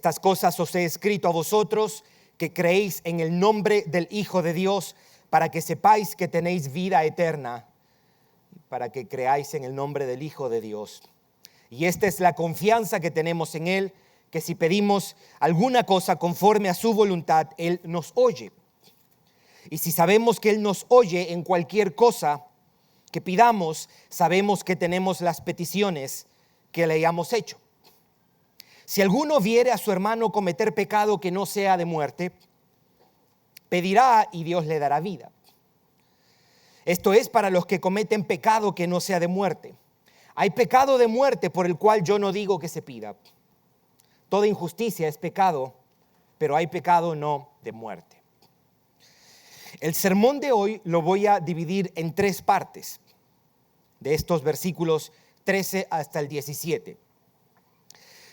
Estas cosas os he escrito a vosotros que creéis en el nombre del Hijo de Dios, para que sepáis que tenéis vida eterna, para que creáis en el nombre del Hijo de Dios. Y esta es la confianza que tenemos en Él, que si pedimos alguna cosa conforme a su voluntad, Él nos oye. Y si sabemos que Él nos oye en cualquier cosa que pidamos, sabemos que tenemos las peticiones que le hayamos hecho. Si alguno viere a su hermano cometer pecado que no sea de muerte, pedirá y Dios le dará vida. Esto es para los que cometen pecado que no sea de muerte. Hay pecado de muerte por el cual yo no digo que se pida. Toda injusticia es pecado, pero hay pecado no de muerte. El sermón de hoy lo voy a dividir en 3 partes, de estos versículos 13 hasta el 17.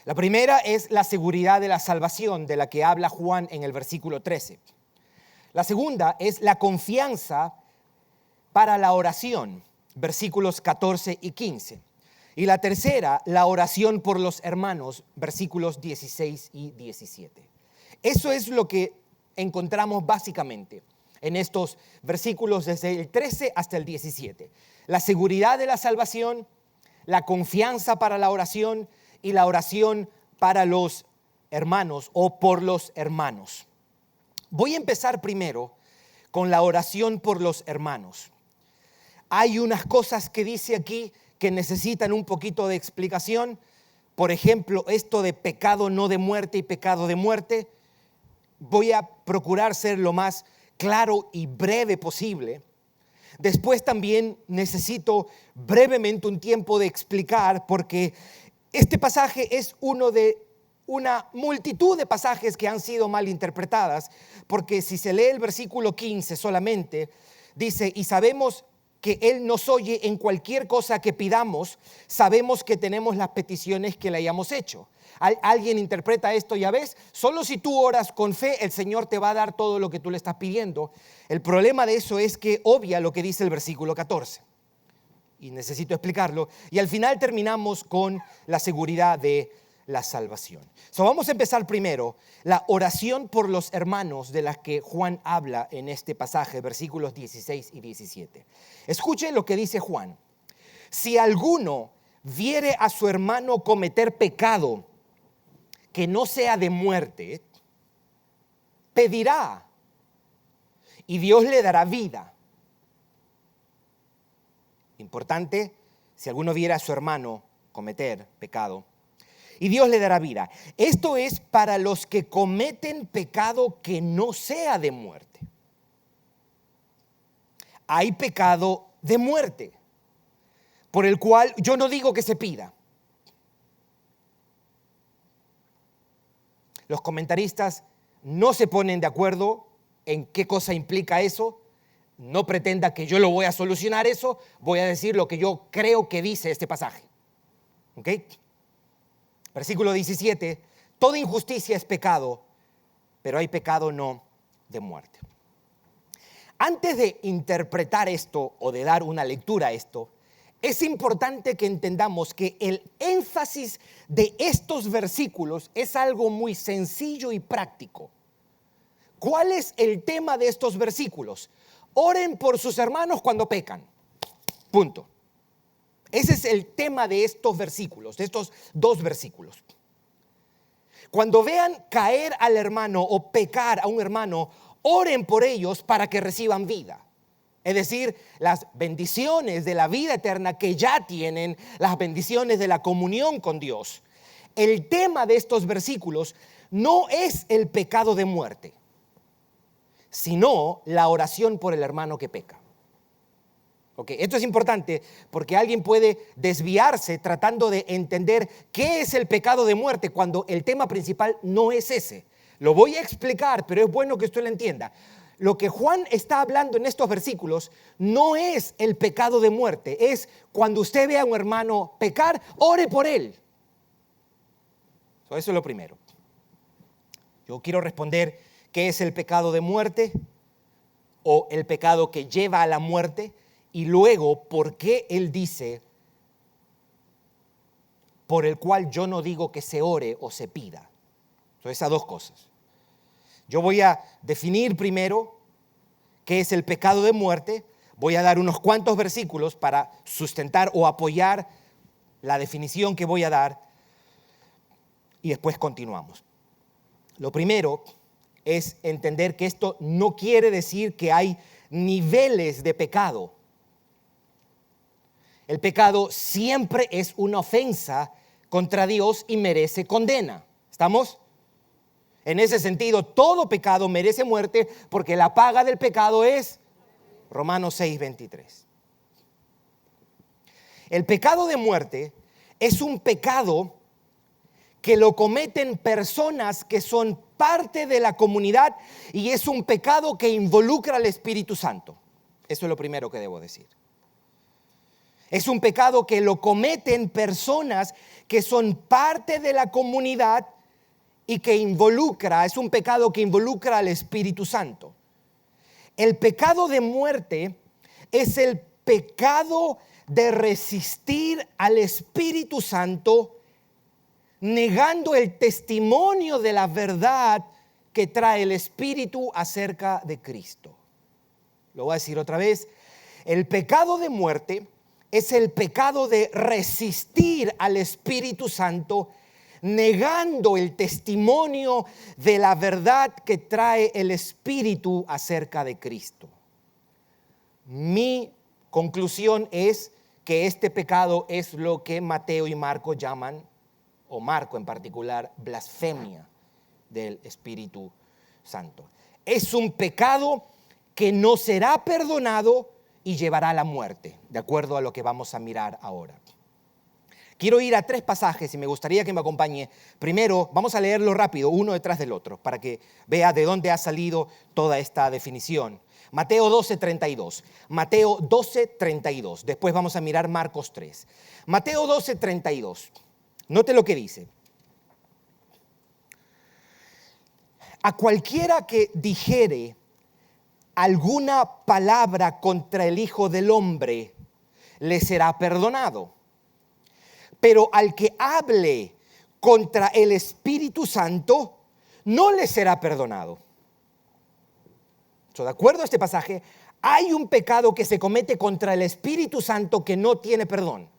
La primera es la seguridad de la salvación, de la que habla Juan en el versículo 13. La segunda es la confianza para la oración, versículos 14 y 15. Y la tercera, la oración por los hermanos, versículos 16 y 17. Eso es lo que encontramos básicamente en estos versículos desde el 13 hasta el 17. La seguridad de la salvación, la confianza para la oración y la oración para los hermanos o por los hermanos. Voy a empezar primero con la oración por los hermanos. Hay unas cosas que dice aquí que necesitan un poquito de explicación. Por ejemplo, esto de pecado no de muerte y pecado de muerte. Voy a procurar ser lo más claro y breve posible. Después también necesito brevemente un tiempo de explicar, porque este pasaje es uno de una multitud de pasajes que han sido mal interpretadas, porque si se lee el versículo 15 solamente, dice, y sabemos que Él nos oye en cualquier cosa que pidamos, sabemos que tenemos las peticiones que le hayamos hecho. Alguien interpreta esto, ya ves, solo si tú oras con fe, el Señor te va a dar todo lo que tú le estás pidiendo. El problema de eso es que obvia lo que dice el versículo 14. Y necesito explicarlo. Y al final terminamos con la seguridad de la salvación. Vamos a empezar primero la oración por los hermanos de las que Juan habla en este pasaje, versículos 16 y 17. Escuchen lo que dice Juan. Si alguno viere a su hermano cometer pecado que no sea de muerte, pedirá y Dios le dará vida. Importante, si alguno viera a su hermano cometer pecado, y Dios le dará vida. Esto es para los que cometen pecado que no sea de muerte. Hay pecado de muerte, por el cual yo no digo que se pida. Los comentaristas no se ponen de acuerdo en qué cosa implica eso. No pretenda que yo lo voy a solucionar eso. Voy a decir lo que yo creo que dice este pasaje. ¿Ok? Versículo 17. Toda injusticia es pecado, pero hay pecado no de muerte. Antes de interpretar esto o de dar una lectura a esto, es importante que entendamos que el énfasis de estos versículos es algo muy sencillo y práctico. ¿Cuál es el tema de estos versículos? Oren por sus hermanos cuando pecan. Punto. Ese es el tema de estos versículos, de estos 2 versículos. Cuando vean caer al hermano o pecar a un hermano, oren por ellos para que reciban vida. Es decir, las bendiciones de la vida eterna que ya tienen, las bendiciones de la comunión con Dios. El tema de estos versículos no es el pecado de muerte, sino la oración por el hermano que peca. Okay, esto es importante porque alguien puede desviarse tratando de entender qué es el pecado de muerte cuando el tema principal no es ese. Lo voy a explicar, pero es bueno que usted lo entienda. Lo que Juan está hablando en estos versículos no es el pecado de muerte, es cuando usted ve a un hermano pecar, ore por él. Eso es lo primero. Yo quiero responder qué es el pecado de muerte o el pecado que lleva a la muerte. Y luego, ¿por qué él dice, por el cual yo no digo que se ore o se pida? Son esas dos cosas. Yo voy a definir primero qué es el pecado de muerte. Voy a dar unos cuantos versículos para sustentar o apoyar la definición que voy a dar y después continuamos. Lo primero es entender que esto no quiere decir que hay niveles de pecado. El pecado siempre es una ofensa contra Dios y merece condena. ¿Estamos? En ese sentido, todo pecado merece muerte porque la paga del pecado es Romanos 6:23. El pecado de muerte es un pecado que lo cometen personas que son parte de la comunidad y es un pecado que involucra al Espíritu Santo. Eso es lo primero que debo decir. Es un pecado que lo cometen personas que son parte de la comunidad y que es un pecado que involucra al Espíritu Santo. El pecado de muerte es el pecado de resistir al Espíritu Santo, negando el testimonio de la verdad que trae el Espíritu acerca de Cristo. Lo voy a decir otra vez. El pecado de muerte es el pecado de resistir al Espíritu Santo, negando el testimonio de la verdad que trae el Espíritu acerca de Cristo. Mi conclusión es que este pecado es lo que Mateo y Marco llaman, o Marco en particular, blasfemia del Espíritu Santo. Es un pecado que no será perdonado y llevará a la muerte, de acuerdo a lo que vamos a mirar ahora. Quiero ir a 3 pasajes y me gustaría que me acompañe. Primero, vamos a leerlo rápido, uno detrás del otro, para que vea de dónde ha salido toda esta definición. Mateo 12:32. Mateo 12:32. Después vamos a mirar Marcos 3. Mateo 12:32. Note lo que dice. A cualquiera que dijere alguna palabra contra el Hijo del Hombre, le será perdonado. Pero al que hable contra el Espíritu Santo, no le será perdonado. De acuerdo a este pasaje, hay un pecado que se comete contra el Espíritu Santo que no tiene perdón.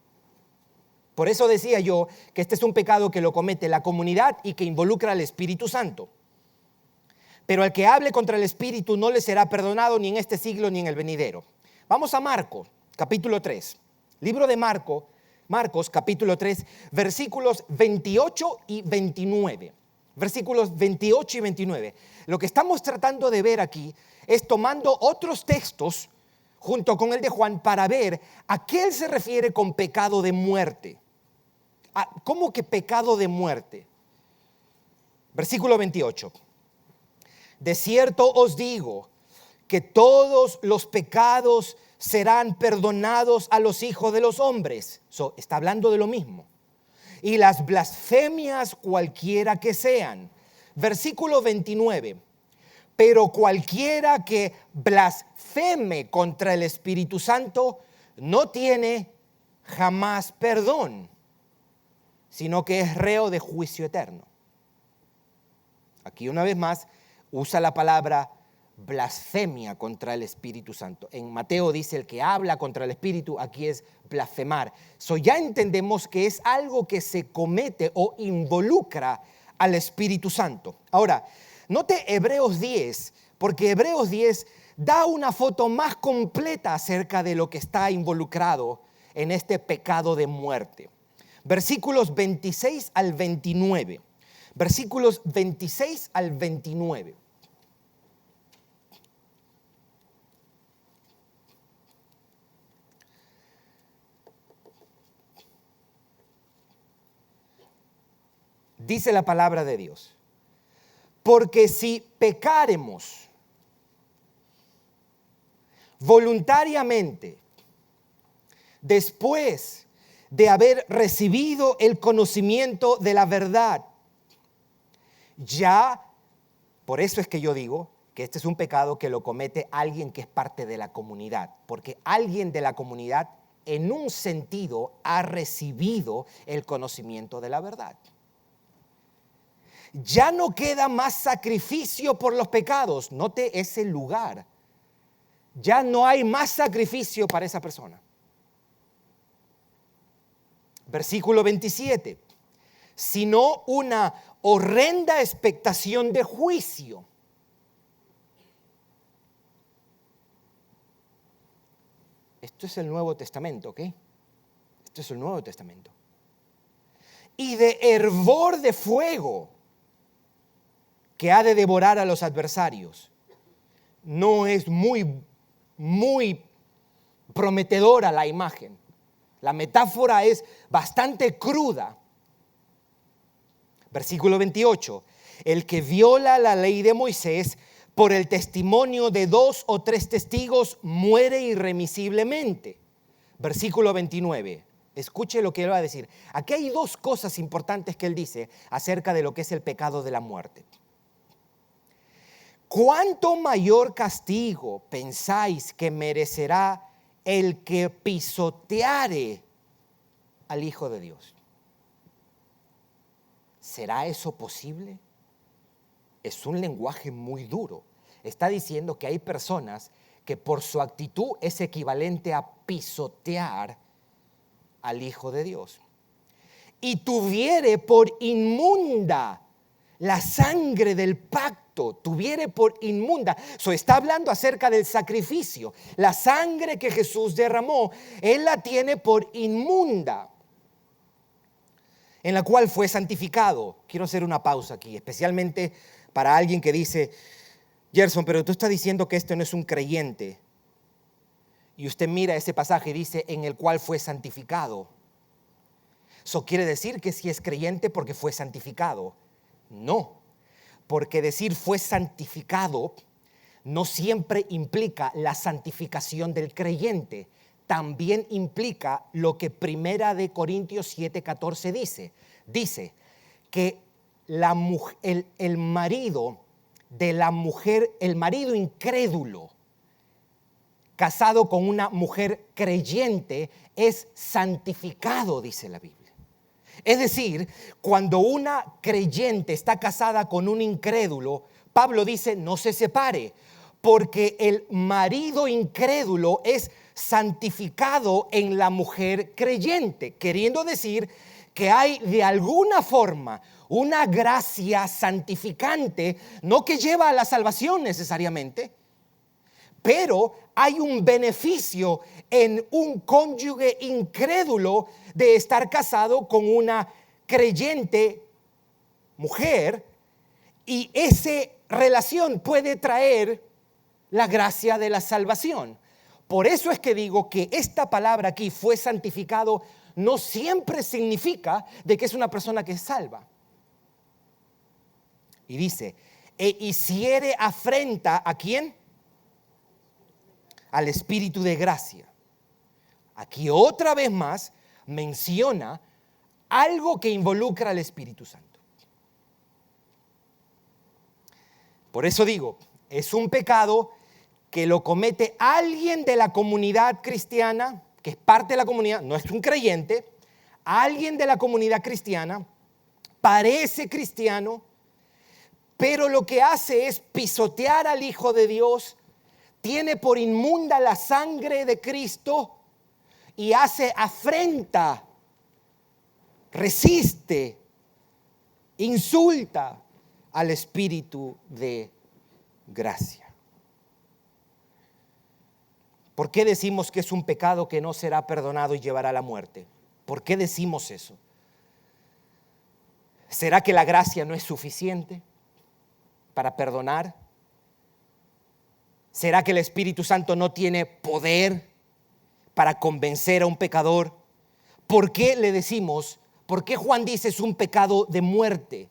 Por eso decía yo que este es un pecado que lo comete la comunidad y que involucra al Espíritu Santo. Pero al que hable contra el Espíritu no le será perdonado ni en este siglo ni en el venidero. Vamos a Marcos, capítulo 3. Libro de Marcos, capítulo 3, versículos 28 y 29. Versículos 28 y 29. Lo que estamos tratando de ver aquí es tomando otros textos junto con el de Juan para ver a qué él se refiere con pecado de muerte. ¿Cómo que pecado de muerte? Versículo 28. De cierto os digo que todos los pecados serán perdonados a los hijos de los hombres. Está hablando de lo mismo. Y las blasfemias cualquiera que sean. Versículo 29. Pero cualquiera que blasfeme contra el Espíritu Santo no tiene jamás perdón, sino que es reo de juicio eterno. Aquí una vez más usa la palabra blasfemia contra el Espíritu Santo. En Mateo dice el que habla contra el Espíritu, aquí es blasfemar. Ya entendemos que es algo que se comete o involucra al Espíritu Santo. Ahora, note Hebreos 10, porque Hebreos 10 da una foto más completa acerca de lo que está involucrado en este pecado de muerte. Versículos 26 al 29. Versículos 26 al 29. Dice la palabra de Dios. Porque si pecáremos voluntariamente después de haber recibido el conocimiento de la verdad, por eso es que yo digo que este es un pecado que lo comete alguien que es parte de la comunidad, porque alguien de la comunidad en un sentido ha recibido el conocimiento de la verdad. ya no queda más sacrificio por los pecados. Note ese lugar. Ya no hay más sacrificio para esa persona. Versículo 27. Sino una horrenda expectación de juicio. Esto es el Nuevo Testamento, ¿ok? Esto es el Nuevo Testamento. Y de hervor de fuego que ha de devorar a los adversarios. No es muy prometedora la imagen. La metáfora es bastante cruda. Versículo 28. El que viola la ley de Moisés por el testimonio de 2 o 3 testigos muere irremisiblemente. Versículo 29. Escuche lo que él va a decir. Aquí hay 2 cosas importantes que él dice acerca de lo que es el pecado de la muerte. ¿Cuánto mayor castigo pensáis que merecerá el que pisoteare al Hijo de Dios? ¿Será eso posible? Es un lenguaje muy duro. Está diciendo que hay personas que por su actitud es equivalente a pisotear al Hijo de Dios. Y tuviere por inmunda la sangre del pacto, tuviere por inmunda. Está hablando acerca del sacrificio. La sangre que Jesús derramó, Él la tiene por inmunda, en la cual fue santificado. Quiero hacer una pausa aquí, especialmente para alguien que dice: Gerson, pero tú estás diciendo que esto no es un creyente. Y usted mira ese pasaje y dice: en el cual fue santificado. Eso quiere decir que si es creyente porque fue santificado. No, porque decir fue santificado no siempre implica la santificación del creyente. También implica lo que 1 Corintios 7:14 dice. Dice que el marido de la mujer, el marido incrédulo, casado con una mujer creyente, es santificado, dice la Biblia. Es decir, cuando una creyente está casada con un incrédulo, Pablo dice: no se separe, porque el marido incrédulo es santificado en la mujer creyente, queriendo decir que hay de alguna forma una gracia santificante, no que lleva a la salvación necesariamente, pero hay un beneficio en un cónyuge incrédulo de estar casado con una creyente mujer, y esa relación puede traer la gracia de la salvación. Por eso es que digo que esta palabra aquí, fue santificado, no siempre significa de que es una persona que es salva. Y dice: e hiciere afrenta ¿a quién? Al Espíritu de gracia. Aquí otra vez más menciona algo que involucra al Espíritu Santo. Por eso digo, es un pecado que lo comete alguien de la comunidad cristiana, que es parte de la comunidad, no es un creyente, alguien de la comunidad cristiana, parece cristiano, pero lo que hace es pisotear al Hijo de Dios, tiene por inmunda la sangre de Cristo y hace afrenta, resiste, insulta al Espíritu de gracia. ¿Por qué decimos que es un pecado que no será perdonado y llevará a la muerte? ¿Por qué decimos eso? ¿Será que la gracia no es suficiente para perdonar? ¿Será que el Espíritu Santo no tiene poder para convencer a un pecador? ¿Por qué le decimos, por qué Juan dice es un pecado de muerte?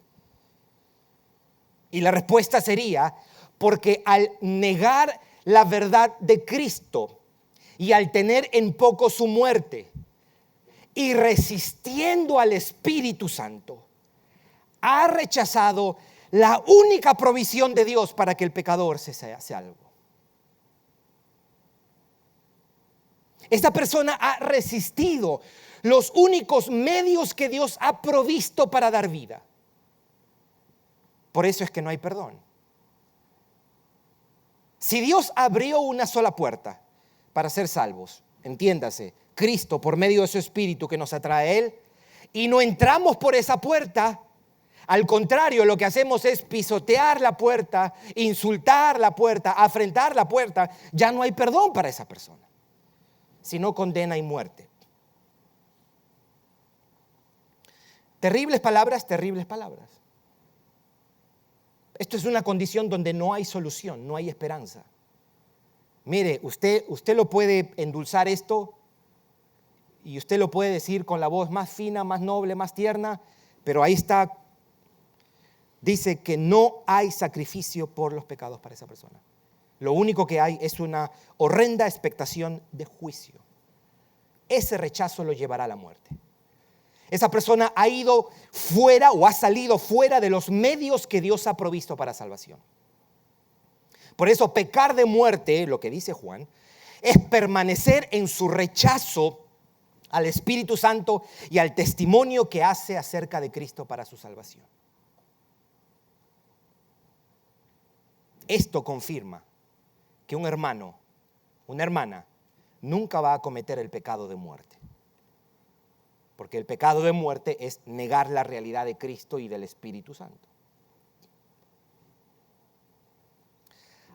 Y la respuesta sería: porque al negar la verdad de Cristo y al tener en poco su muerte y resistiendo al Espíritu Santo, ha rechazado la única provisión de Dios para que el pecador se sea salvo. Esta persona ha resistido los únicos medios que Dios ha provisto para dar vida. Por eso es que no hay perdón. Si Dios abrió una sola puerta para ser salvos, entiéndase, Cristo por medio de su Espíritu que nos atrae a Él, y no entramos por esa puerta, al contrario, lo que hacemos es pisotear la puerta, insultar la puerta, afrentar la puerta, ya no hay perdón para esa persona, sino condena y muerte. Terribles palabras, terribles palabras. Esto es una condición donde no hay solución, no hay esperanza. Mire, usted lo puede endulzar esto y usted lo puede decir con la voz más fina, más noble, más tierna, pero ahí está. Dice que no hay sacrificio por los pecados para esa persona. Lo único que hay es una horrenda expectación de juicio. Ese rechazo lo llevará a la muerte. Esa persona ha ido fuera o ha salido fuera de los medios que Dios ha provisto para salvación. Por eso pecar de muerte, lo que dice Juan, es permanecer en su rechazo al Espíritu Santo y al testimonio que hace acerca de Cristo para su salvación. Esto confirma que un hermano, una hermana, nunca va a cometer el pecado de muerte. Porque el pecado de muerte es negar la realidad de Cristo y del Espíritu Santo.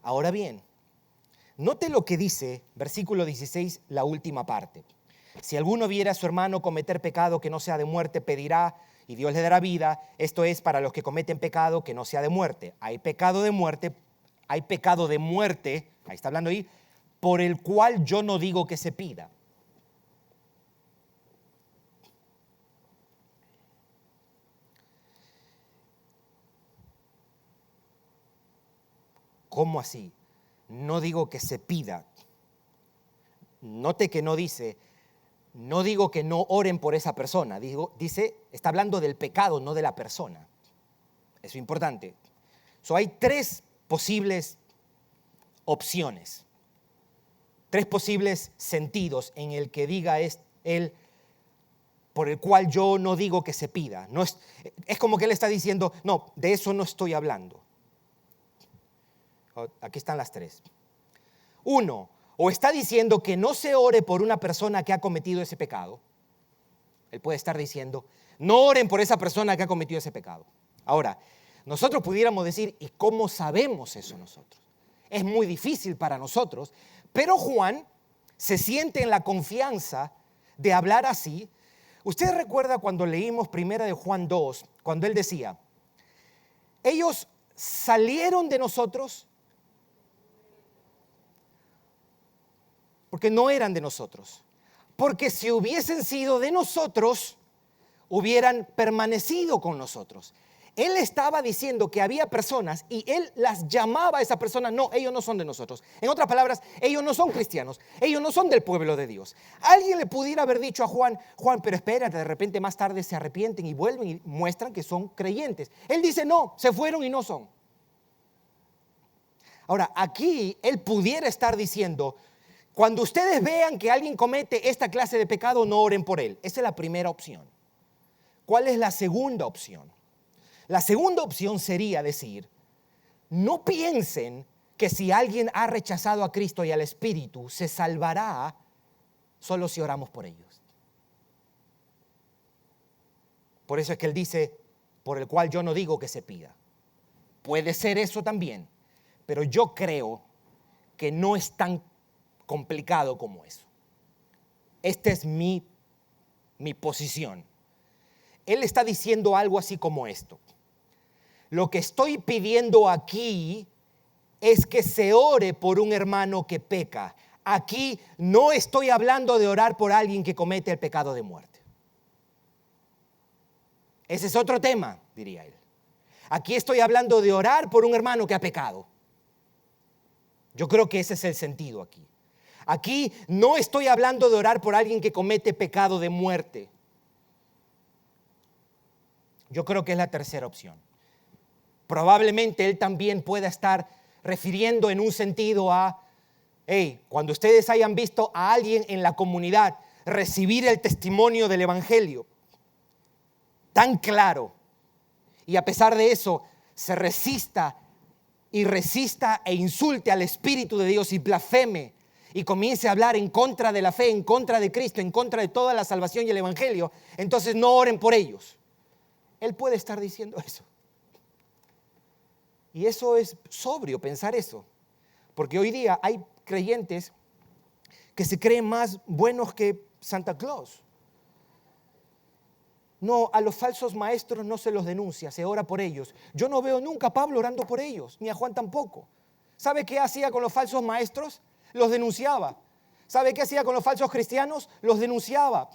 Ahora bien, note lo que dice versículo 16, la última parte. Si alguno viera a su hermano cometer pecado que no sea de muerte, pedirá y Dios le dará vida. Esto es para los que cometen pecado que no sea de muerte. Hay pecado de muerte, ahí está hablando ahí, por el cual yo no digo que se pida. ¿Cómo así? No digo que se pida. Note que no dice, no digo que no oren por esa persona. Dice, está hablando del pecado, no de la persona. Eso es importante. Hay tres posibles opciones, tres posibles sentidos en el que diga él, por el cual yo no digo que se pida. No es como que él está diciendo, no, de eso no estoy hablando. Aquí están las tres. Uno, o está diciendo que no se ore por una persona que ha cometido ese pecado. Él puede estar diciendo, no oren por esa persona que ha cometido ese pecado. Ahora, nosotros pudiéramos decir, ¿y cómo sabemos eso nosotros? Es muy difícil para nosotros, pero Juan se siente en la confianza de hablar así. ¿Usted recuerda cuando leímos primera de Juan 2, cuando él decía, ellos salieron de nosotros porque no eran de nosotros? Porque si hubiesen sido de nosotros, hubieran permanecido con nosotros. Él estaba diciendo que había personas y él las llamaba a esa persona, no, ellos no son de nosotros. En otras palabras, ellos no son cristianos, ellos no son del pueblo de Dios. Alguien le pudiera haber dicho a Juan, pero espérate, de repente más tarde se arrepienten y vuelven y muestran que son creyentes. Él dice, no, se fueron y no son. Ahora, aquí él pudiera estar diciendo, cuando ustedes vean que alguien comete esta clase de pecado, no oren por él. Esa es la primera opción. ¿Cuál es la segunda opción? La segunda opción sería decir, no piensen que si alguien ha rechazado a Cristo y al Espíritu, se salvará solo si oramos por ellos. Por eso es que él dice, por el cual yo no digo que se pida. Puede ser eso también, pero yo creo que no es tan complicado como eso. Esta es mi posición. Él está diciendo algo así como esto. Lo que estoy pidiendo aquí es que se ore por un hermano que peca. Aquí no estoy hablando de orar por alguien que comete el pecado de muerte. Ese es otro tema, diría él. Aquí estoy hablando de orar por un hermano que ha pecado. Yo creo que ese es el sentido aquí. Aquí no estoy hablando de orar por alguien que comete pecado de muerte. Yo creo que es la tercera opción. Probablemente él también pueda estar refiriendo en un sentido a, cuando ustedes hayan visto a alguien en la comunidad recibir el testimonio del evangelio tan claro, y a pesar de eso se resista y resista e insulte al Espíritu de Dios y blasfeme y comience a hablar en contra de la fe, en contra de Cristo, en contra de toda la salvación y el Evangelio, entonces no oren por ellos. Él puede estar diciendo eso. Y eso es sobrio pensar eso, porque hoy día hay creyentes que se creen más buenos que Santa Claus. No, a los falsos maestros no se los denuncia, se ora por ellos. Yo no veo nunca a Pablo orando por ellos, ni a Juan tampoco. ¿Sabe qué hacía con los falsos maestros? Los denunciaba. ¿Sabe qué hacía con los falsos cristianos? Los denunciaba.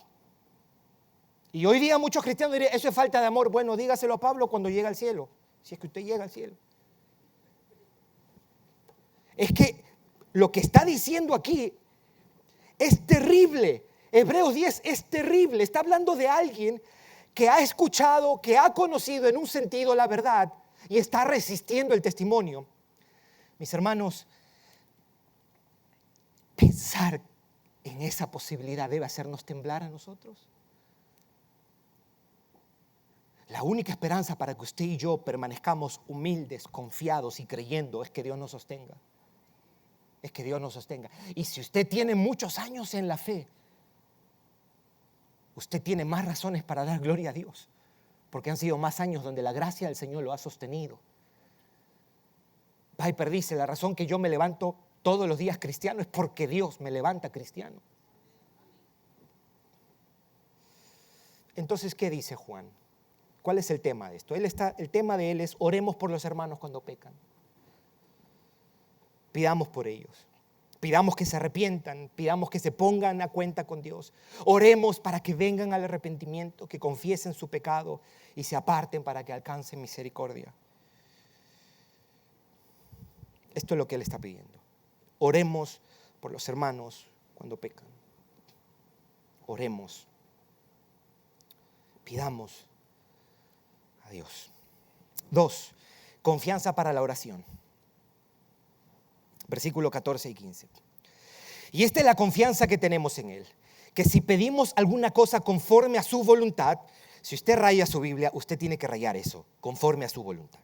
Y hoy día muchos cristianos dirían, eso es falta de amor. Bueno, dígaselo a Pablo cuando llega al cielo, si es que usted llega al cielo. Es que lo que está diciendo aquí es terrible. Hebreos 10 es terrible. Está hablando de alguien que ha escuchado, que ha conocido en un sentido la verdad y está resistiendo el testimonio. Mis hermanos, pensar en esa posibilidad debe hacernos temblar a nosotros. La única esperanza para que usted y yo permanezcamos humildes, confiados y creyendo es que Dios nos sostenga. Es que Dios nos sostenga. Y si usted tiene muchos años en la fe, usted tiene más razones para dar gloria a Dios, porque han sido más años donde la gracia del Señor lo ha sostenido. Piper dice, la razón que yo me levanto todos los días cristiano es porque Dios me levanta cristiano. Entonces, ¿qué dice Juan? ¿Cuál es el tema de esto? El tema de él es, oremos por los hermanos cuando pecan. Pidamos por ellos. Pidamos que se arrepientan, pidamos que se pongan a cuenta con Dios. Oremos para que vengan al arrepentimiento, que confiesen su pecado y se aparten para que alcancen misericordia. Esto es lo que Él está pidiendo. Oremos por los hermanos cuando pecan. Oremos. Pidamos a Dios. 2. Confianza para la oración. Versículos 14 y 15. Y esta es la confianza que tenemos en Él, que si pedimos alguna cosa conforme a su voluntad, si usted raya su Biblia, usted tiene que rayar eso, conforme a su voluntad.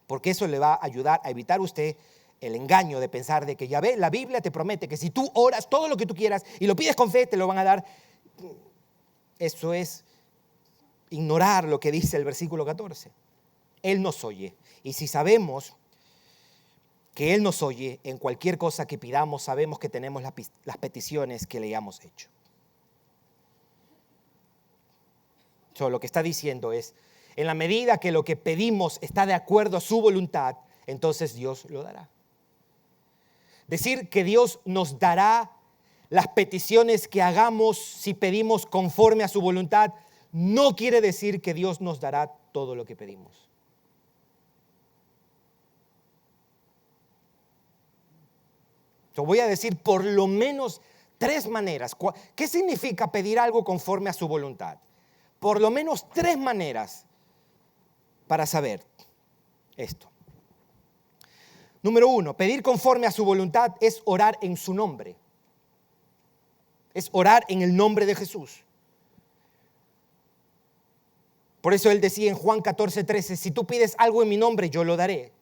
Porque eso le va a ayudar a evitar usted el engaño de pensar de que ya ve, la Biblia te promete que si tú oras todo lo que tú quieras y lo pides con fe, te lo van a dar. Eso es ignorar lo que dice el versículo 14. Él nos oye. Y si sabemos que Él nos oye, en cualquier cosa que pidamos, sabemos que tenemos las peticiones que le hayamos hecho. Lo que está diciendo es, en la medida que lo que pedimos está de acuerdo a su voluntad, entonces Dios lo dará. Decir que Dios nos dará las peticiones que hagamos si pedimos conforme a su voluntad, no quiere decir que Dios nos dará todo lo que pedimos. Voy a decir por lo menos 3 maneras. ¿Qué significa pedir algo conforme a su voluntad? Por lo menos 3 maneras para saber esto. Número 1, pedir conforme a su voluntad es orar en su nombre. Es orar en el nombre de Jesús. Por eso Él decía en Juan 14:13, si tú pides algo en mi nombre, yo lo daré.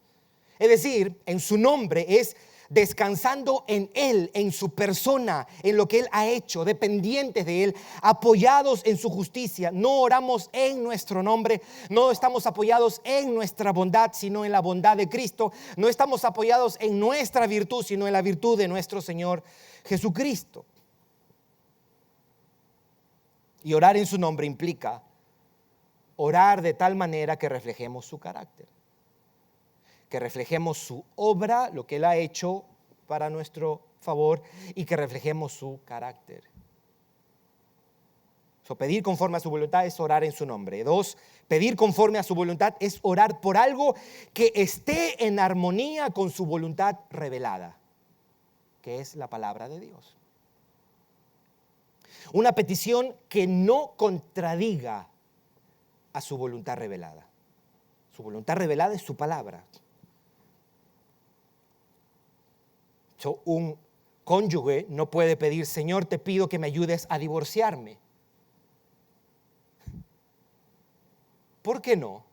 Es decir, en su nombre es descansando en Él, en su persona, en lo que Él ha hecho, dependientes de Él, apoyados en su justicia. No oramos en nuestro nombre, no estamos apoyados en nuestra bondad, sino en la bondad de Cristo. No estamos apoyados en nuestra virtud, sino en la virtud de nuestro Señor Jesucristo. Y orar en su nombre implica orar de tal manera que reflejemos su carácter, que reflejemos su obra, lo que Él ha hecho para nuestro favor, y que reflejemos su carácter. Pedir conforme a su voluntad es orar en su nombre. 2, pedir conforme a su voluntad es orar por algo que esté en armonía con su voluntad revelada, que es la palabra de Dios. Una petición que no contradiga a su voluntad revelada. Su voluntad revelada es su palabra. Un cónyuge no puede pedir, Señor, te pido que me ayudes a divorciarme. ¿Por qué no?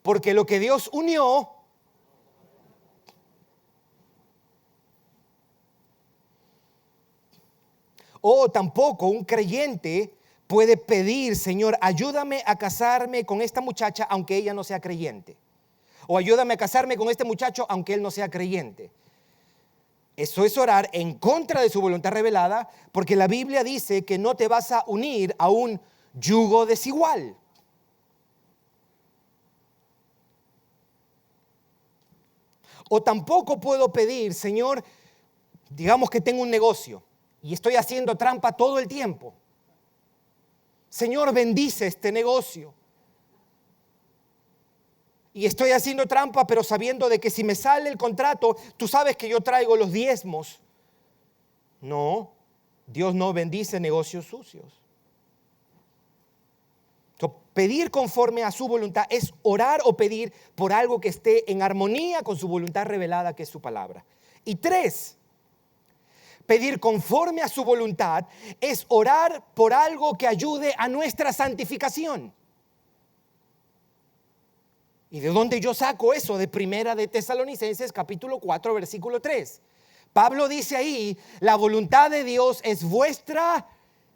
Porque lo que Dios unió, o tampoco un creyente puede pedir, Señor, ayúdame a casarme con esta muchacha aunque ella no sea creyente. O ayúdame a casarme con este muchacho aunque él no sea creyente. Eso es orar en contra de su voluntad revelada, porque la Biblia dice que no te vas a unir a un yugo desigual. O tampoco puedo pedir, Señor, digamos que tengo un negocio y estoy haciendo trampa todo el tiempo. Señor, bendice este negocio. Y estoy haciendo trampa, pero sabiendo de que si me sale el contrato, tú sabes que yo traigo los diezmos. No, Dios no bendice negocios sucios. Entonces, pedir conforme a su voluntad es orar o pedir por algo que esté en armonía con su voluntad revelada, que es su palabra. Y 3, pedir conforme a su voluntad es orar por algo que ayude a nuestra santificación. ¿Y de dónde yo saco eso? De Primera de Tesalonicenses capítulo 4 versículo 3. Pablo dice ahí, la voluntad de Dios es vuestra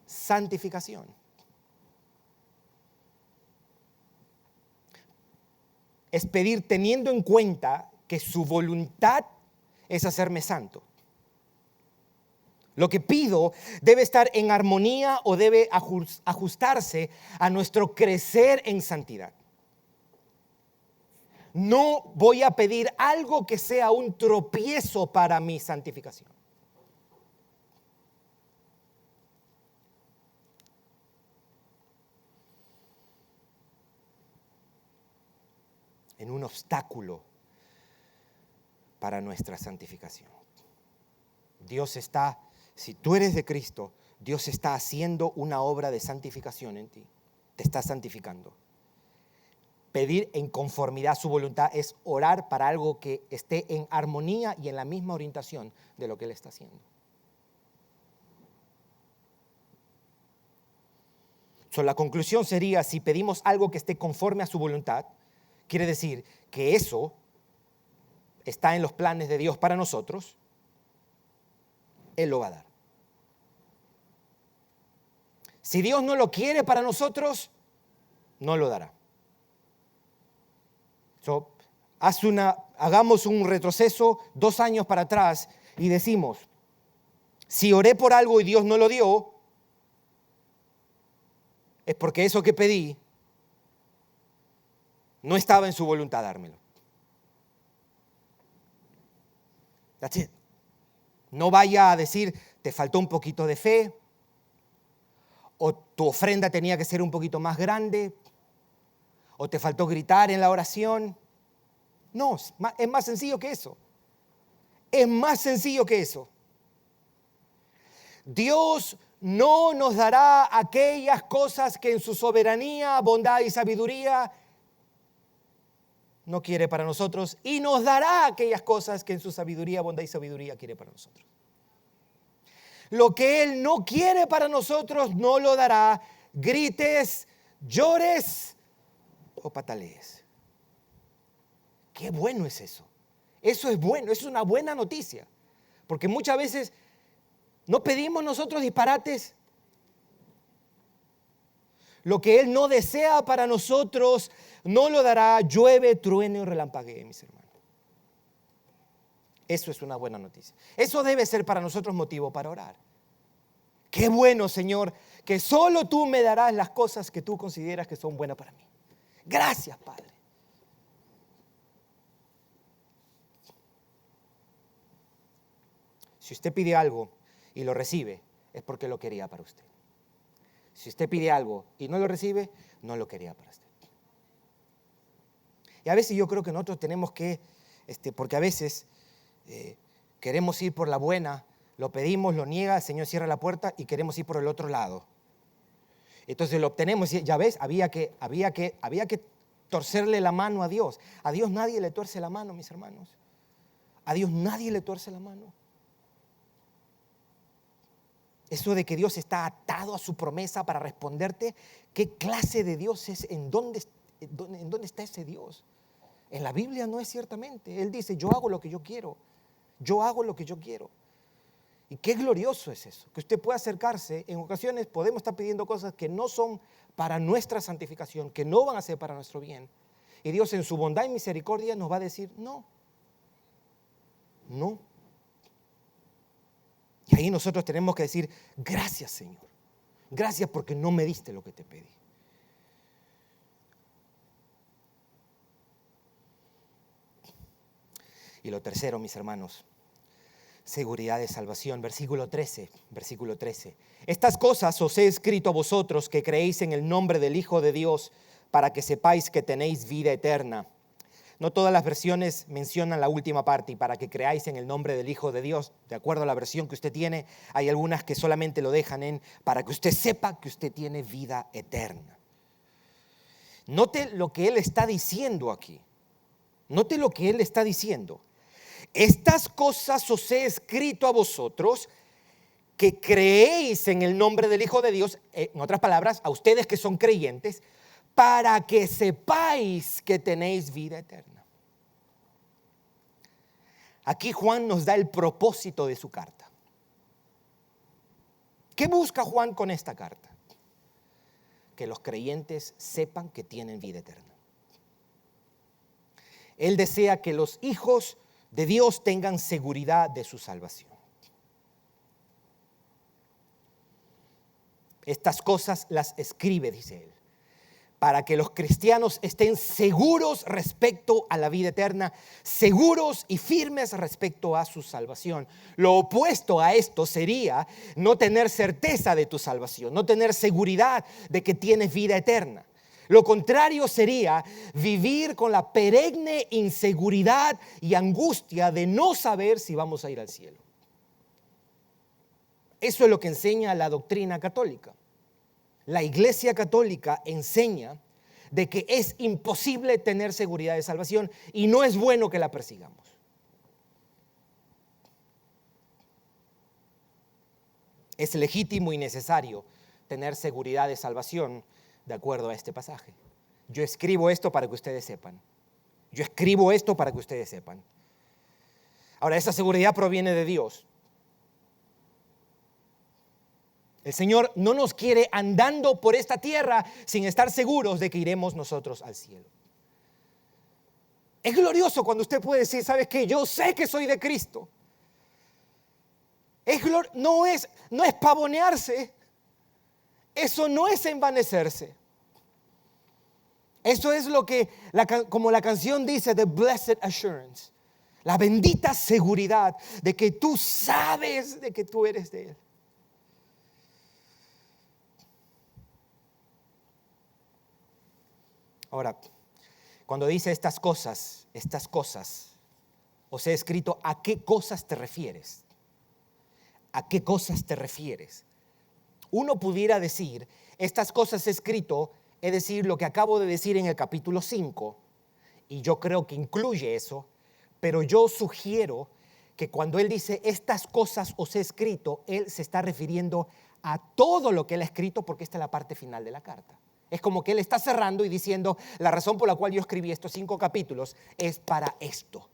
santificación. Es pedir teniendo en cuenta que su voluntad es hacerme santo. Lo que pido debe estar en armonía o debe ajustarse a nuestro crecer en santidad. No voy a pedir algo que sea un tropiezo para mi santificación. En un obstáculo para nuestra santificación. Dios está, si tú eres de Cristo, Dios está haciendo una obra de santificación en ti. Te está santificando. Pedir en conformidad a su voluntad es orar para algo que esté en armonía y en la misma orientación de lo que Él está haciendo. La conclusión sería, si pedimos algo que esté conforme a su voluntad, quiere decir que eso está en los planes de Dios para nosotros, Él lo va a dar. Si Dios no lo quiere para nosotros, no lo dará. Hagamos un retroceso 2 años para atrás y decimos, si oré por algo y Dios no lo dio, es porque eso que pedí no estaba en su voluntad dármelo. That's it. No vaya a decir, te faltó un poquito de fe, o tu ofrenda tenía que ser un poquito más grande, o te faltó gritar en la oración. No, es más sencillo que eso. Es más sencillo que eso. Dios no nos dará aquellas cosas que en su soberanía, bondad y sabiduría no quiere para nosotros, y nos dará aquellas cosas que en su sabiduría, bondad y sabiduría quiere para nosotros. Lo que Él no quiere para nosotros no lo dará, grites, llores o patalees. Qué bueno es eso. Eso es bueno, eso es una buena noticia. Porque muchas veces no pedimos nosotros disparates. Lo que Él no desea para nosotros no lo dará, llueve, truene o relampaguee, mis hermanos. Eso es una buena noticia. Eso debe ser para nosotros motivo para orar. Qué bueno, Señor, que solo tú me darás las cosas que tú consideras que son buenas para mí. Gracias, Padre. Si usted pide algo y lo recibe, es porque lo quería para usted. Si usted pide algo y no lo recibe, no lo quería para usted. Y a veces yo creo que nosotros tenemos que, porque a veces queremos ir por la buena, lo pedimos, lo niega, el Señor cierra la puerta y queremos ir por el otro lado. Entonces lo obtenemos y ya ves, había que torcerle la mano a Dios. A Dios nadie le tuerce la mano, mis hermanos. A Dios nadie le tuerce la mano. Eso de que Dios está atado a su promesa para responderte, ¿qué clase de Dios es? ¿En dónde está ese Dios? En la Biblia no es ciertamente. Él dice, yo hago lo que yo quiero. Yo hago lo que yo quiero. Y qué glorioso es eso, que usted pueda acercarse. En ocasiones podemos estar pidiendo cosas que no son para nuestra santificación, que no van a ser para nuestro bien. Y Dios en su bondad y misericordia nos va a decir, no, no. Y ahí nosotros tenemos que decir, gracias Señor, gracias porque no me diste lo que te pedí. Y lo tercero, mis hermanos, seguridad de salvación. Versículo 13. Estas cosas os he escrito a vosotros que creéis en el nombre del Hijo de Dios, para que sepáis que tenéis vida eterna. No todas las versiones mencionan la última parte, y para que creáis en el nombre del Hijo de Dios. De acuerdo a la versión que usted tiene, hay algunas que solamente lo dejan en para que usted sepa que usted tiene vida eterna. Note lo que él está diciendo aquí. Note lo que él está diciendo. Estas cosas os he escrito a vosotros que creéis en el nombre del Hijo de Dios, en otras palabras, a ustedes que son creyentes, para que sepáis que tenéis vida eterna. Aquí Juan nos da el propósito de su carta. ¿Qué busca Juan con esta carta? Que los creyentes sepan que tienen vida eterna. Él desea que los hijos de Dios tengan seguridad de su salvación. Estas cosas las escribe, dice él, para que los cristianos estén seguros respecto a la vida eterna, seguros y firmes respecto a su salvación. Lo opuesto a esto sería no tener certeza de tu salvación, no tener seguridad de que tienes vida eterna. Lo contrario sería vivir con la perenne inseguridad y angustia de no saber si vamos a ir al cielo. Eso es lo que enseña la doctrina católica. La Iglesia Católica enseña de que es imposible tener seguridad de salvación y no es bueno que la persigamos. Es legítimo y necesario tener seguridad de salvación de acuerdo a este pasaje. Yo escribo esto para que ustedes sepan. Ahora, esa seguridad proviene de Dios. El Señor no nos quiere andando por esta tierra sin estar seguros de que iremos nosotros al cielo. Es glorioso cuando usted puede decir, ¿sabes qué? Yo sé que soy de Cristo. No es pavonearse. Eso no es envanecerse. Eso es lo que, como la canción dice, the blessed assurance. La bendita seguridad de que tú sabes de que tú eres de Él. Ahora, cuando dice estas cosas, os he escrito, ¿a qué cosas te refieres? ¿A qué cosas te refieres? Uno pudiera decir, estas cosas he escrito, es decir, lo que acabo de decir en el capítulo 5, y yo creo que incluye eso, pero yo sugiero que cuando él dice, estas cosas os he escrito, él se está refiriendo a todo lo que él ha escrito, porque esta es la parte final de la carta. Es como que él está cerrando y diciendo, la razón por la cual yo escribí estos 5 capítulos es para esto.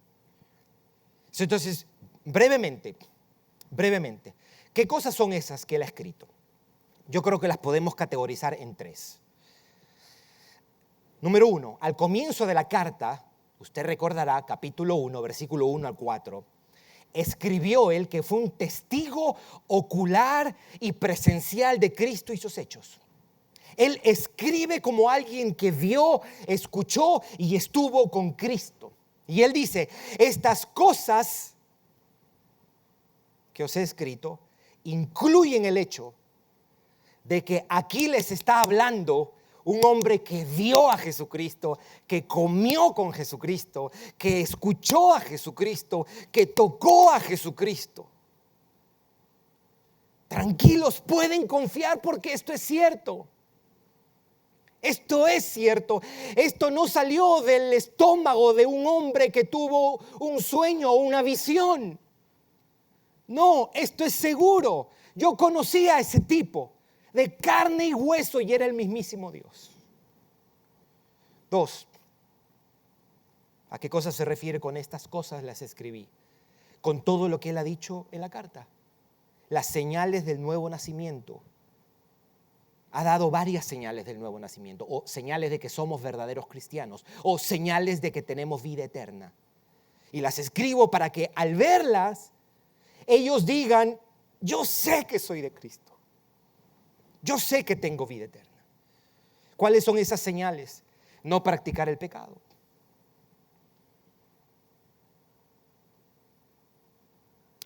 Entonces, brevemente, ¿qué cosas son esas que él ha escrito? Yo creo que las podemos categorizar en 3. Número 1, al comienzo de la carta, usted recordará, capítulo 1, versículo 1 al 4, escribió él que fue un testigo ocular y presencial de Cristo y sus hechos. Él escribe como alguien que vio, escuchó y estuvo con Cristo. Y él dice, estas cosas que os he escrito incluyen el hecho de que aquí les está hablando un hombre que vio a Jesucristo, que comió con Jesucristo, que escuchó a Jesucristo, que tocó a Jesucristo. Tranquilos, pueden confiar porque esto es cierto. Esto es cierto. Esto no salió del estómago de un hombre que tuvo un sueño o una visión. No, esto es seguro. Yo conocí a ese tipo de carne y hueso y era el mismísimo Dios. 2. ¿A qué cosas se refiere con estas cosas las escribí? Con todo lo que él ha dicho en la carta. Las señales del nuevo nacimiento. Ha dado varias señales del nuevo nacimiento, o señales de que somos verdaderos cristianos, o señales de que tenemos vida eterna. Y las escribo para que al verlas, ellos digan, yo sé que soy de Cristo. Yo sé que tengo vida eterna. ¿Cuáles son esas señales? No practicar el pecado.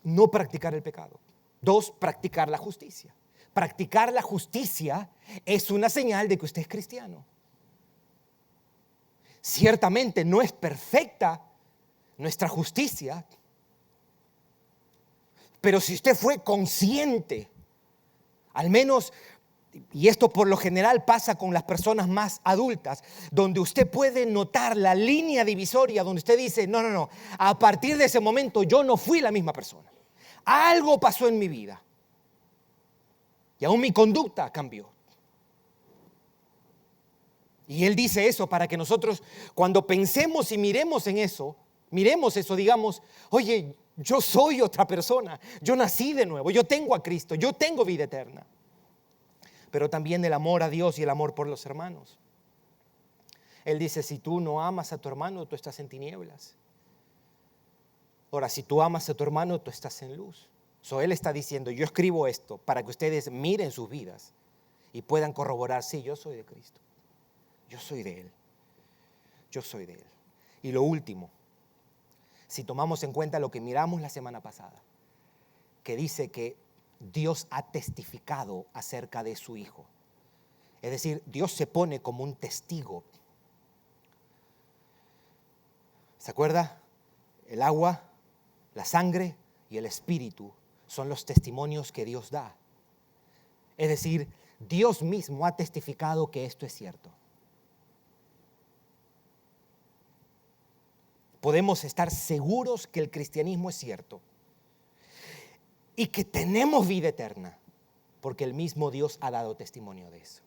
No practicar el pecado. 2, practicar la justicia. Practicar la justicia es una señal de que usted es cristiano. Ciertamente no es perfecta nuestra justicia, pero si usted fue consciente, al menos, y esto por lo general pasa con las personas más adultas, donde usted puede notar la línea divisoria donde usted dice, no, a partir de ese momento yo no fui la misma persona. Algo pasó en mi vida. Y aún mi conducta cambió. Y él dice eso para que nosotros, cuando pensemos y miremos eso, digamos, oye, yo soy otra persona. Yo nací de nuevo, yo tengo a Cristo, yo tengo vida eterna. Pero también el amor a Dios y el amor por los hermanos. Él dice, si tú no amas a tu hermano, tú estás en tinieblas. Ahora, si tú amas a tu hermano, tú estás en luz. Él está diciendo, yo escribo esto para que ustedes miren sus vidas y puedan corroborar, sí, yo soy de Cristo. Yo soy de Él. Yo soy de Él. Y lo último, si tomamos en cuenta lo que miramos la semana pasada, que dice que Dios ha testificado acerca de su Hijo. Es decir, Dios se pone como un testigo. ¿Se acuerda? El agua, la sangre y el espíritu son los testimonios que Dios da. Es decir, Dios mismo ha testificado que esto es cierto. Podemos estar seguros que el cristianismo es cierto y que tenemos vida eterna, porque el mismo Dios ha dado testimonio de eso.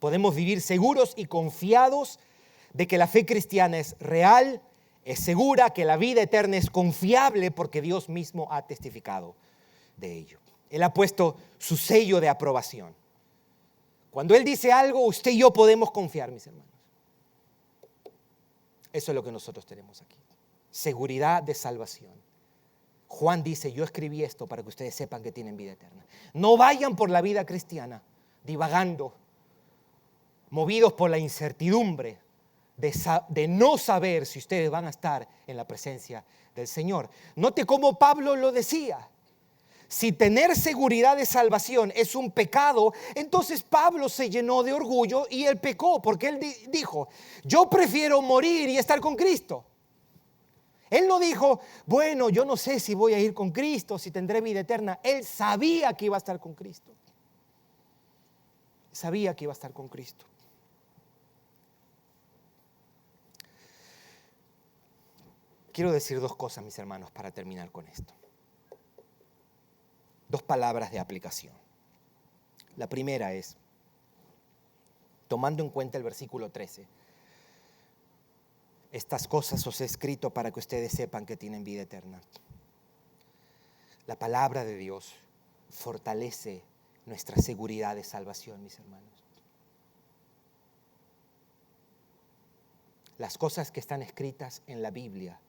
Podemos vivir seguros y confiados de que la fe cristiana es real, es segura, que la vida eterna es confiable, porque Dios mismo ha testificado de ello. Él ha puesto su sello de aprobación. Cuando Él dice algo, usted y yo podemos confiar, mis hermanos. Eso es lo que nosotros tenemos aquí. Seguridad de salvación. Juan dice, yo escribí esto para que ustedes sepan que tienen vida eterna. No vayan por la vida cristiana divagando, movidos por la incertidumbre de no saber si ustedes van a estar en la presencia del Señor. Note cómo Pablo lo decía. Si tener seguridad de salvación es un pecado, entonces Pablo se llenó de orgullo y él pecó, porque él dijo, yo prefiero morir y estar con Cristo. Él no dijo, bueno, yo no sé si voy a ir con Cristo, si tendré vida eterna. Él sabía que iba a estar con Cristo. Sabía que iba a estar con Cristo. Quiero decir 2 cosas, mis hermanos, para terminar con esto. 2 palabras de aplicación. La primera es, tomando en cuenta el versículo 13, estas cosas os he escrito para que ustedes sepan que tienen vida eterna. La palabra de Dios fortalece nuestra seguridad de salvación, mis hermanos. Las cosas que están escritas en la Biblia,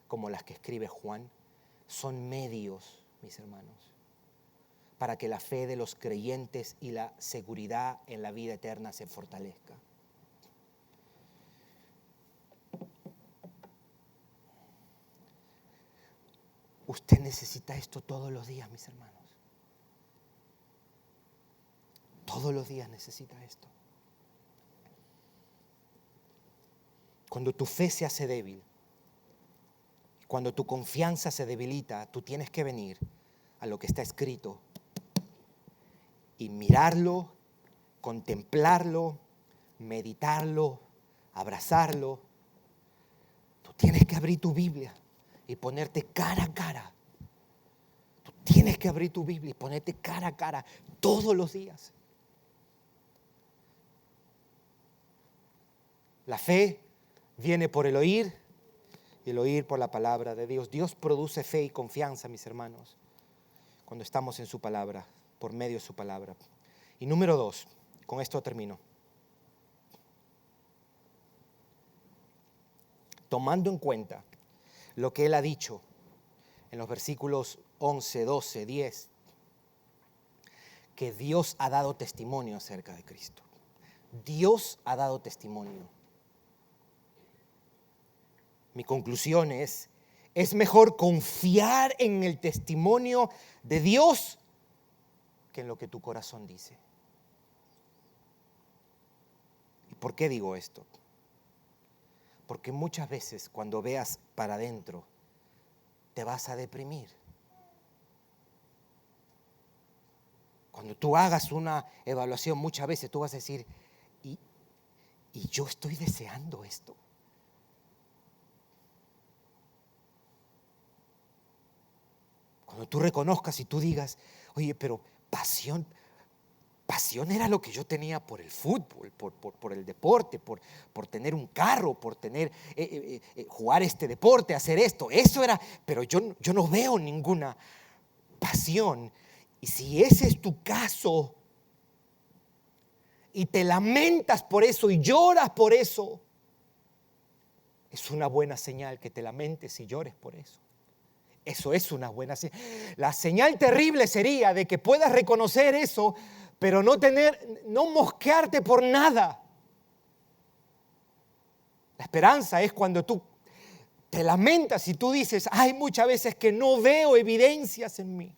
como las que escribe Juan, son medios, mis hermanos, para que la fe de los creyentes y la seguridad en la vida eterna se fortalezca. Usted necesita esto todos los días, mis hermanos. Todos los días necesita esto. Cuando tu fe se hace débil, cuando tu confianza se debilita, tú tienes que venir a lo que está escrito y mirarlo, contemplarlo, meditarlo, abrazarlo. Tú tienes que abrir tu Biblia y ponerte cara a cara. Tú tienes que abrir tu Biblia y ponerte cara a cara todos los días. La fe viene por el oír y el oír por la palabra de Dios. Dios produce fe y confianza, mis hermanos, cuando estamos en su palabra, por medio de su palabra. Y número 2, con esto termino. Tomando en cuenta lo que Él ha dicho en los versículos 11, 12, 10, que Dios ha dado testimonio acerca de Cristo. Dios ha dado testimonio. Mi conclusión es mejor confiar en el testimonio de Dios que en lo que tu corazón dice. ¿Y por qué digo esto? Porque muchas veces cuando veas para adentro te vas a deprimir. Cuando tú hagas una evaluación muchas veces tú vas a decir, y yo estoy deseando esto. Cuando tú reconozcas y tú digas, oye, pero pasión era lo que yo tenía por el fútbol, por el deporte, por tener un carro, por tener jugar este deporte, hacer esto. Eso era, pero yo no veo ninguna pasión. Y si ese es tu caso y te lamentas por eso y lloras por eso, es una buena señal que te lamentes y llores por eso. Eso es una buena señal. La señal terrible sería de que puedas reconocer eso, pero no mosquearte por nada. La esperanza es cuando tú te lamentas y tú dices, hay muchas veces que no veo evidencias en mí.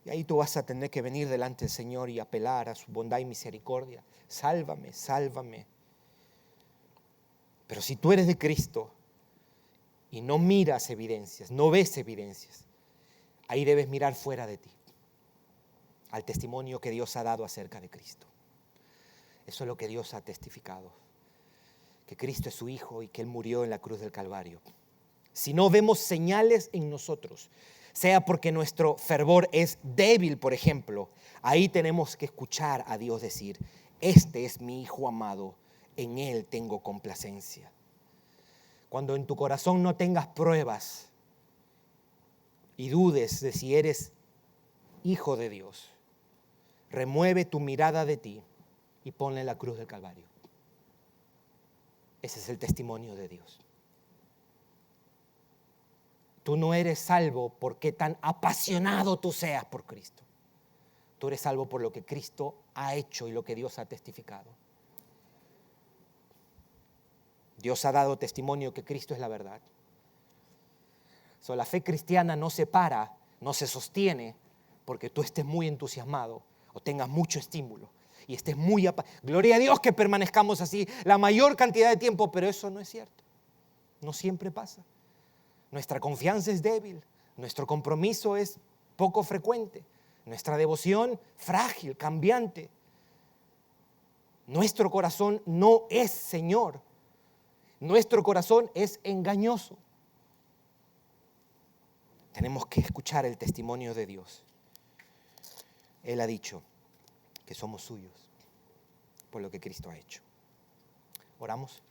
Y ahí tú vas a tener que venir delante del Señor y apelar a su bondad y misericordia. Sálvame, sálvame. Pero si tú eres de Cristo y no miras evidencias, no ves evidencias, ahí debes mirar fuera de ti, al testimonio que Dios ha dado acerca de Cristo. Eso es lo que Dios ha testificado, que Cristo es su Hijo y que Él murió en la cruz del Calvario. Si no vemos señales en nosotros, sea porque nuestro fervor es débil, por ejemplo, ahí tenemos que escuchar a Dios decir, este es mi Hijo amado, en Él tengo complacencia. Cuando en tu corazón no tengas pruebas y dudes de si eres hijo de Dios, remueve tu mirada de ti y ponla en la cruz del Calvario. Ese es el testimonio de Dios. Tú no eres salvo porque tan apasionado tú seas por Cristo. Tú eres salvo por lo que Cristo ha hecho y lo que Dios ha testificado. Dios ha dado testimonio que Cristo es la verdad. La fe cristiana no se para, no se sostiene porque tú estés muy entusiasmado o tengas mucho estímulo y estés gloria a Dios que permanezcamos así la mayor cantidad de tiempo, pero eso no es cierto. No siempre pasa. Nuestra confianza es débil, nuestro compromiso es poco frecuente, nuestra devoción frágil, cambiante. Nuestro corazón no es Señor. Nuestro corazón es engañoso. Tenemos que escuchar el testimonio de Dios. Él ha dicho que somos suyos por lo que Cristo ha hecho. Oramos.